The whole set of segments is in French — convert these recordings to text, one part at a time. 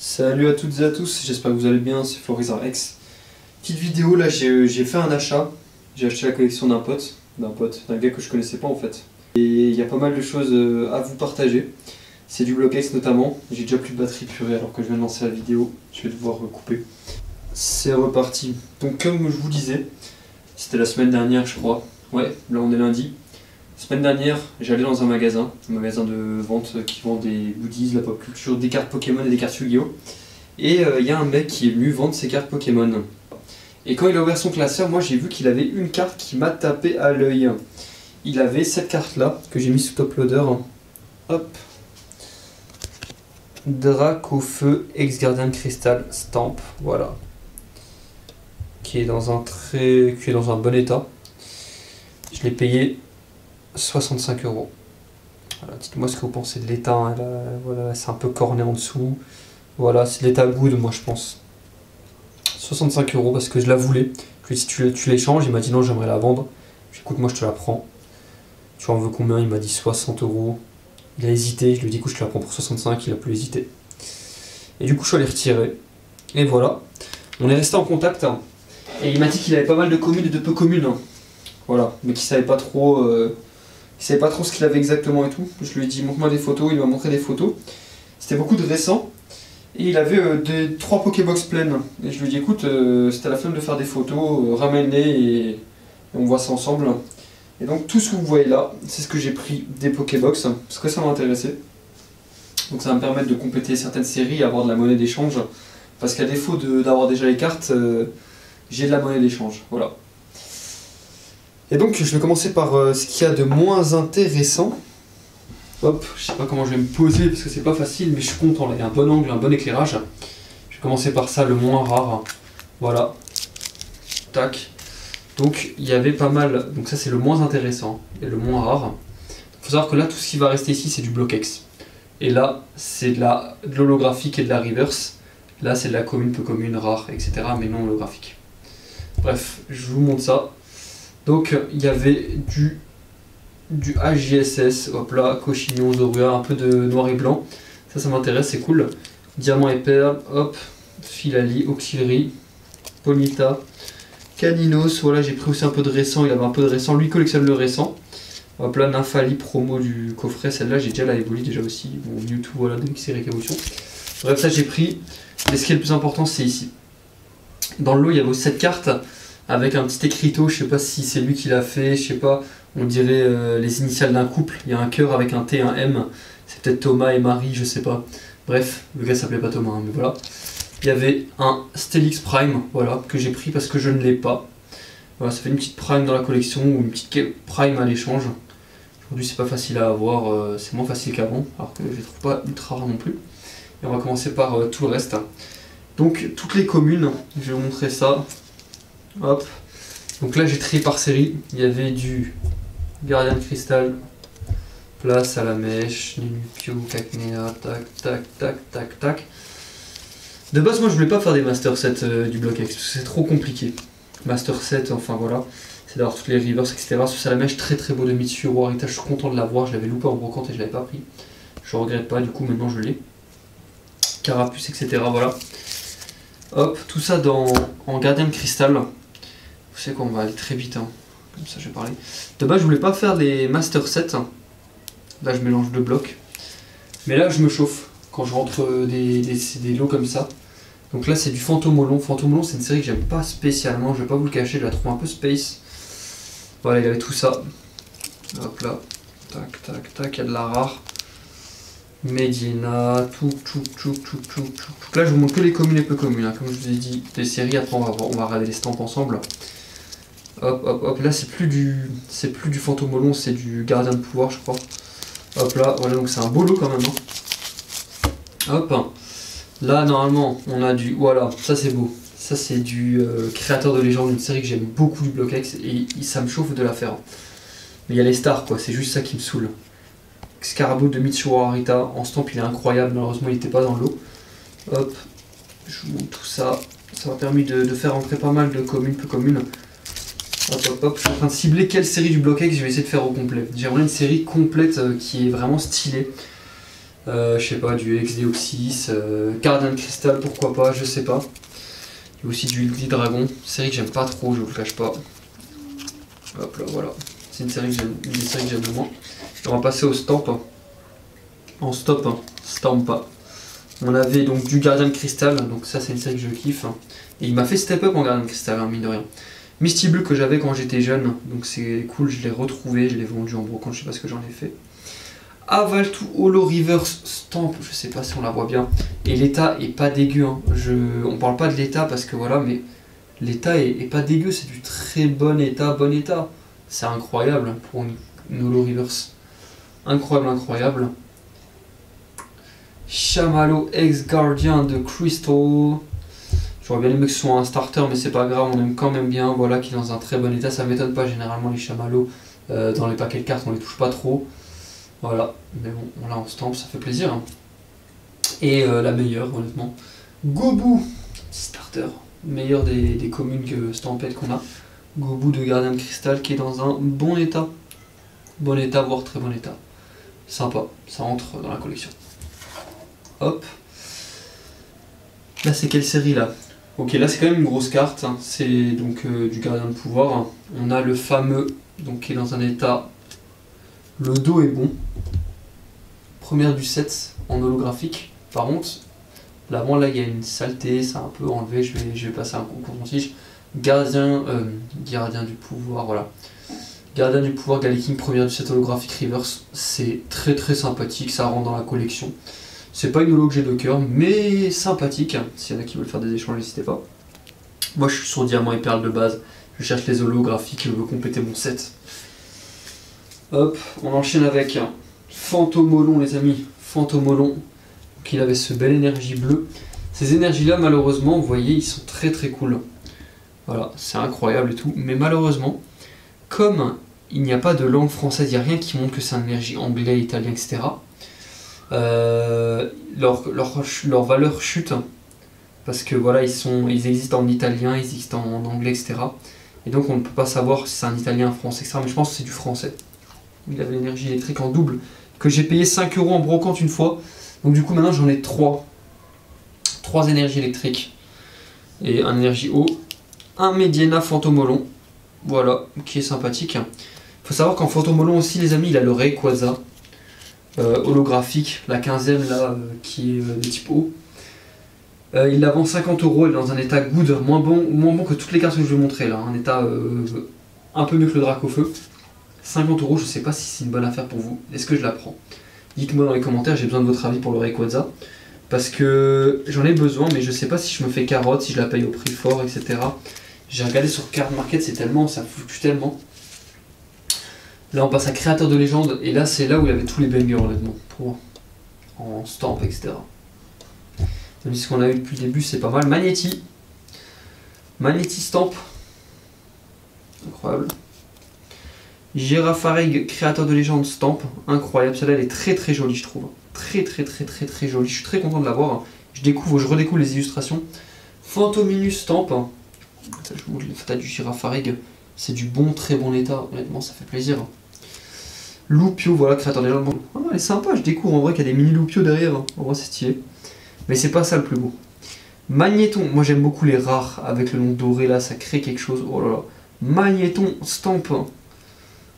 Salut à toutes et à tous, j'espère que vous allez bien, c'est FlorizarX. Petite vidéo, là j'ai fait un achat. J'ai acheté la collection d'un gars que je connaissais pas en fait. Et il y a pas mal de choses à vous partager. C'est du Block-X notamment. J'ai déjà plus de batterie purée alors que je viens de lancer la vidéo. Je vais devoir couper. C'est reparti. Donc comme je vous disais, c'était la semaine dernière je crois. Ouais, là on est lundi. La semaine dernière, j'allais dans un magasin de vente qui vend des goodies, de la pop culture, des cartes Pokémon et des cartes Yu-Gi-Oh! Et il y a un mec qui est venu vendre ses cartes Pokémon. Et quand il a ouvert son classeur, moi j'ai vu qu'il avait une carte qui m'a tapé à l'œil. Il avait cette carte là, que j'ai mis sous top loader. Hop. Dracofeu Ex-Gardien de Cristal Stamp, voilà. Qui est dans un bon état. Je l'ai payé 65 €. Voilà, dites-moi ce que vous pensez de l'état, hein. Voilà, c'est un peu corné en dessous. Voilà, c'est l'état good, moi je pense. 65 € parce que je la voulais. Je lui ai dit si tu l'échanges, il m'a dit non, j'aimerais la vendre. Je lui ai dit écoute, moi je te la prends. Tu en veux combien? Il m'a dit 60 €. Il a hésité, je lui ai dit écoute, je te la prends pour 65, il a plus hésité. Et du coup, je suis allé retirer. Et voilà, on est resté en contact. Hein. Et il m'a dit qu'il avait pas mal de communes et de peu communes. Hein. Voilà, mais qu'il savait pas trop. Il savait pas trop ce qu'il avait exactement et tout. Je lui ai dit montre-moi des photos, il m'a montré des photos. C'était beaucoup de récents. Et il avait 3 Pokébox pleines. Et je lui ai dit écoute, c'était la flemme de faire des photos, ramène-les et on voit ça ensemble. Et donc tout ce que vous voyez là, c'est ce que j'ai pris des Pokébox, parce que ça m'intéressait. Donc ça va me permettre de compléter certaines séries et avoir de la monnaie d'échange. Parce qu'à défaut d'avoir déjà les cartes, j'ai de la monnaie d'échange. Voilà. Et donc je vais commencer par ce qu'il y a de moins intéressant. Hop, je sais pas comment je vais me poser parce que c'est pas facile, mais je suis content là, il y a un bon angle, un bon éclairage. Je vais commencer par ça, le moins rare. Voilà. Tac. Donc il y avait pas mal, donc ça c'est le moins intéressant et le moins rare. Il faut savoir que là tout ce qui va rester ici c'est du Block-X. Et là c'est de l'holographique et de la reverse. Là c'est de la commune, peu commune, rare, etc. mais non holographique. Bref, je vous montre ça. Donc il y avait du AJSS, hop là, Cochignon, Zorua, un peu de noir et blanc. Ça m'intéresse, c'est cool. Diamant et perle, hop, Filali, Auxiliary, Ponyta, Caninos, voilà, j'ai pris aussi un peu de récent, il avait un peu de récent, lui collectionne le récent. Hop là, Nymphali promo du coffret, celle-là j'ai déjà la Evoli déjà aussi. Bon, Mewtwo, voilà, de série évolution. Bref, ça j'ai pris. Et ce qui est le plus important, c'est ici. Dans le lot, il y avait aussi cette carte avec un petit écriteau, je sais pas si c'est lui qui l'a fait, je sais pas, on dirait les initiales d'un couple, il y a un cœur avec un T et un M, c'est peut-être Thomas et Marie, je sais pas. Bref, le gars s'appelait pas Thomas, hein, mais voilà. Il y avait un Steelix Prime, voilà, que j'ai pris parce que je ne l'ai pas. Voilà, ça fait une petite Prime dans la collection, ou une petite Prime à l'échange. Aujourd'hui c'est pas facile à avoir, c'est moins facile qu'avant, alors que je les trouve pas ultra rares non plus. Et on va commencer par tout le reste. Donc toutes les communes, je vais vous montrer ça. Hop. Donc là j'ai trié par série. Il y avait du Gardien de Cristal, Place à la Mèche, Ninupio, Cacnea, tac, tac, tac, tac, tac. De base moi je voulais pas faire des Master 7 du Block-X parce que c'est trop compliqué. Master 7, enfin voilà, c'est d'avoir toutes les reverse, etc. Sur la Mèche, très très beau de Mitsuru Arita, je suis content de l'avoir, je l'avais loupé en brocante et je l'avais pas pris. Je regrette pas, du coup maintenant je l'ai. Carapuce, etc. Voilà. Hop, tout ça en Gardien de Cristal. Vous savez quoi, on va aller très vite, hein. Comme ça je vais parler. De base je voulais pas faire les Master 7. Là je mélange deux blocs. Mais là je me chauffe quand je rentre des lots comme ça. Donc là c'est du Fantomolon. Fantomolon c'est une série que j'aime pas spécialement, je vais pas vous le cacher, je la trouve un peu space. Voilà, il y avait tout ça. Hop là. Tac tac tac, il y a de la rare. Medina, tout. Là je vous montre que les communes et peu communes, hein. Comme je vous ai dit, des séries, après on va regarder les stamps ensemble. Hop hop hop, là c'est plus du Fantomolon, c'est du Gardien de pouvoir je crois. Hop là, voilà, donc c'est un beau lot quand même, hein. Hop, là normalement on a du, voilà, ça c'est beau. Ça c'est du Créateur de légende, une série que j'aime beaucoup du Block-X et ça me chauffe de la faire. Mais il y a les stars quoi, c'est juste ça qui me saoule. Scarabou de Mitsuru Arita, en stamp il est incroyable, malheureusement il n'était pas dans l'eau. Hop, je vous montre tout ça. Ça m'a permis de faire entrer pas mal de communes, peu communes. Hop hop hop, je suis en train de cibler quelle série du Block-X je vais essayer de faire au complet. J'aimerais une série complète qui est vraiment stylée. Je sais pas, du Ex-Deoxys, Gardien de Cristal, pourquoi pas, je sais pas. Il y a aussi du Ulti Dragon, série que j'aime pas trop, je vous le cache pas. Hop là, voilà. C'est une des séries que j'aime le moins. Et on va passer au Stamp. En stop, Stamp. On avait donc du Gardien de Cristal, donc ça c'est une série que je kiffe. Et il m'a fait step up en Gardien de Cristal, hein, mine de rien. Misty Blue que j'avais quand j'étais jeune, donc c'est cool, je l'ai retrouvé, je l'ai vendu en brocante, je sais pas ce que j'en ai fait. Avalto Holo Reverse Stamp, je sais pas si on la voit bien. Et l'état est pas dégueu, hein. On parle pas de l'état parce que voilà, mais l'état est pas dégueu, c'est du très bon état, C'est incroyable pour une Holo Reverse. Incroyable, incroyable. Chamallow Ex-Gardien de Crystal. J'aurais bien aimé que ce soit un starter, mais c'est pas grave, on aime quand même bien. Voilà, qui est dans un très bon état. Ça m'étonne pas, généralement les chamallows dans les paquets de cartes, on les touche pas trop. Voilà, mais bon, on l'a en stamp, ça fait plaisir. Hein. Et la meilleure, honnêtement, Gobu, starter, meilleur des communes que Stampede qu'on a. Gobu de Gardien de Cristal qui est dans un bon état. Bon état, voire très bon état. Sympa, ça entre dans la collection. Hop. Là, c'est quelle série là? Ok, là c'est quand même une grosse carte, hein. C'est donc du Gardien de Pouvoir. On a le fameux, donc qui est dans un état, le dos est bon. Première du set en holographique. Par contre, l'avant là il y a une saleté, c'est un peu enlevé, je vais passer un concours de tige. Gardien du Pouvoir, voilà. Gardien du Pouvoir Galaking, première du set holographique reverse, c'est très très sympathique, ça rentre dans la collection. C'est pas une holo que j'ai de cœur, mais sympathique. S'il y en a qui veulent faire des échanges, n'hésitez pas. Moi, je suis sur diamant et perles de base. Je cherche les holographiques, je veux compléter mon set. Hop, on enchaîne avec Fantomolon, les amis. Fantomolon, qui avait ce bel énergie bleue. Ces énergies-là, malheureusement, vous voyez, ils sont très très cool. Voilà, c'est incroyable et tout. Mais malheureusement, comme il n'y a pas de langue française, il n'y a rien qui montre que c'est une énergie anglais, italien, etc. Leur valeur chute parce que voilà ils existent en italien, ils existent en anglais, etc. Et donc on ne peut pas savoir si c'est un italien, un français, etc. Mais je pense que c'est du français. Il avait l'énergie électrique en double que j'ai payé 5 € en brocante une fois. Donc du coup maintenant j'en ai 3 énergies électriques et un énergie eau, un Mediana Fantomolon, voilà, qui est sympathique. Faut savoir qu'en Fantomolon aussi les amis, il a le Rayquaza holographique, la 15e là, qui est de type eau. Il la vend 50 €, elle est dans un état good, moins bon que toutes les cartes que je vais montrer là, un état un peu mieux que le Dracofeu. 50 €, je sais pas si c'est une bonne affaire pour vous, est-ce que je la prends? Dites-moi dans les commentaires, j'ai besoin de votre avis pour le Rayquaza, parce que j'en ai besoin, mais je sais pas si je me fais carotte, si je la paye au prix fort, etc. J'ai regardé sur Card Market, c'est tellement, ça fluctue tellement. Là on passe à Créateur de Légende, et là c'est là où il y avait tous les bangers honnêtement, pour moi. En stamp, etc. Même si ce qu'on a eu depuis le début c'est pas mal. Magnéti Stamp. Incroyable. Girafarig, Créateur de Légende Stamp. Incroyable, celle-là elle est très très jolie je trouve. Très jolie, je suis très content de l'avoir. Je redécouvre les illustrations. Fantominus Stamp. Je vous montre l'état du Girafarig. C'est du bon, très bon état, honnêtement ça fait plaisir. Loupio, voilà, Créateur des Légendes. Oh, elle est sympa, je découvre en vrai qu'il y a des mini Loupio derrière. En vrai, c'est stylé. Mais c'est pas ça le plus beau. Magnéton, moi j'aime beaucoup les rares avec le nom doré là, ça crée quelque chose. Oh là là. Magnéton Stamp.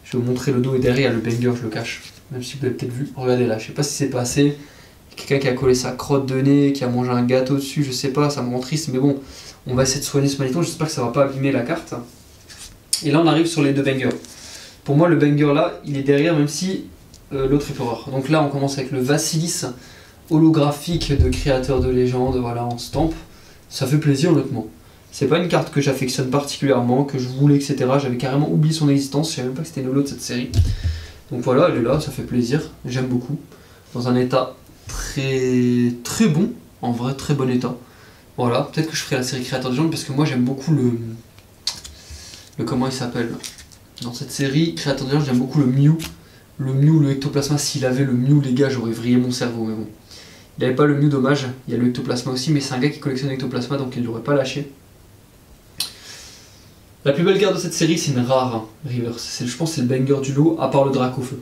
Je vais vous montrer le dos et derrière, le banger, je le cache. Même si vous l'avez peut-être vu. Regardez là, je sais pas si c'est passé. Quelqu'un qui a collé sa crotte de nez, qui a mangé un gâteau dessus, je sais pas, ça me rend triste. Mais bon, on va essayer de soigner ce magnéton, j'espère que ça va pas abîmer la carte. Et là, on arrive sur les deux bangers. Pour moi, le banger là, il est derrière, même si l'autre est plus rare. Donc là, on commence avec le Vassilis holographique de Créateur de Légende, voilà, en stamp. Ça fait plaisir, honnêtement. C'est pas une carte que j'affectionne particulièrement, que je voulais, etc. J'avais carrément oublié son existence, je savais même pas que c'était une holo de cette série. Donc voilà, elle est là, ça fait plaisir, j'aime beaucoup. Dans un état très bon, en vrai, très bon état. Voilà, peut-être que je ferai la série Créateur de Légende, parce que moi j'aime beaucoup le comment il s'appelle dans cette série Créateur de Légende, j'aime beaucoup le Mew. Le Mew, le Ectoplasma, s'il avait le Mew, les gars, j'aurais vrillé mon cerveau, mais bon. Il n'avait pas le Mew, dommage. Il y a le Ectoplasma aussi, mais c'est un gars qui collectionne l'Ectoplasma, donc il ne l'aurait pas lâché. La plus belle carte de cette série, c'est une rare, hein, Reverse. Je pense que c'est le banger du lot, à part le Dracofeu.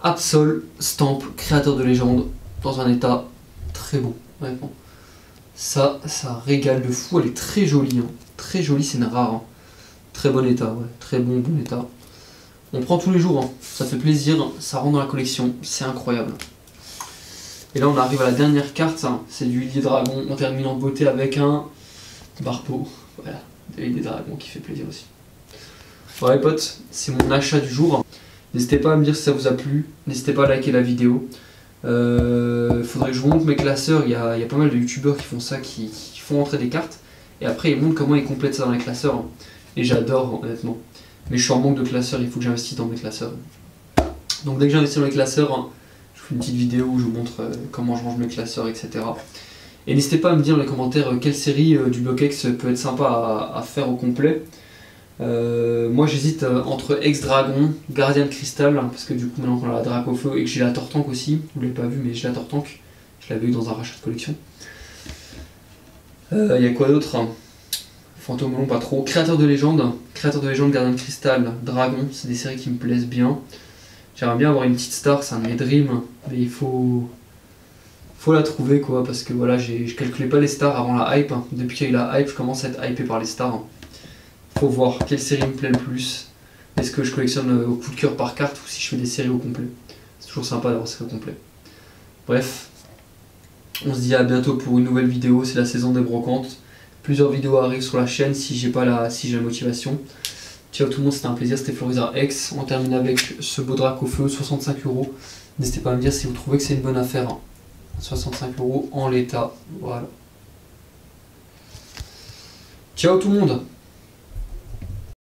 Absol Stamp, créateur de légende, dans un état très beau, honnêtement. Ça régale de fou, elle est très jolie, hein. Très jolie, c'est une rare. Hein. Très bon état, ouais. Très bon état. On prend tous les jours, hein. Ça fait plaisir, ça rentre dans la collection, c'est incroyable. Et là on arrive à la dernière carte, hein. C'est du Lily Dragon, on termine en beauté avec un Barpo, voilà, de Lily Dragon qui fait plaisir aussi. Voilà les potes, c'est mon achat du jour. N'hésitez pas à me dire si ça vous a plu, n'hésitez pas à liker la vidéo. Faudrait que je vous montre mes classeurs, il y a pas mal de youtubeurs qui font ça, qui font entrer des cartes. Et après ils montrent comment ils complètent ça dans les classeurs. Hein. Et j'adore honnêtement. Mais je suis en manque de classeurs, il faut que j'investisse dans mes classeurs. Donc dès que j'investis dans les classeurs, hein, je fais une petite vidéo où je vous montre comment je range mes classeurs, etc. Et n'hésitez pas à me dire dans les commentaires quelle série du BlockX peut être sympa à faire au complet. Moi j'hésite entre Ex-Dragon, Gardien de Cristal, hein, parce que du coup maintenant qu'on a la Dracofeu et que j'ai la Tortank aussi, vous l'avez pas vu mais j'ai la Tortank, je l'avais eu dans un rachat de collection. Il y a quoi d'autre? Fantôme pas trop. Créateur de légende, Gardien de Cristal, Dragon, c'est des séries qui me plaisent bien. J'aimerais bien avoir une petite star, c'est un de mes dreams, mais il faut la trouver quoi, parce que voilà, je calculais pas les stars avant la hype. Hein. Depuis qu'il y a eu la hype, je commence à être hypé par les stars. Hein. Faut voir quelle série me plaît le plus. Est-ce que je collectionne au coup de cœur par carte ou si je fais des séries au complet. C'est toujours sympa d'avoir des séries au complet. Bref, on se dit à bientôt pour une nouvelle vidéo, c'est la saison des brocantes. Plusieurs vidéos arrivent sur la chaîne si j'ai la motivation. Ciao tout le monde, c'était un plaisir, c'était Florizard X. On termine avec ce beau Dracofeu, 65 €. N'hésitez pas à me dire si vous trouvez que c'est une bonne affaire. Hein. 65 € en l'état, voilà. Ciao tout le monde.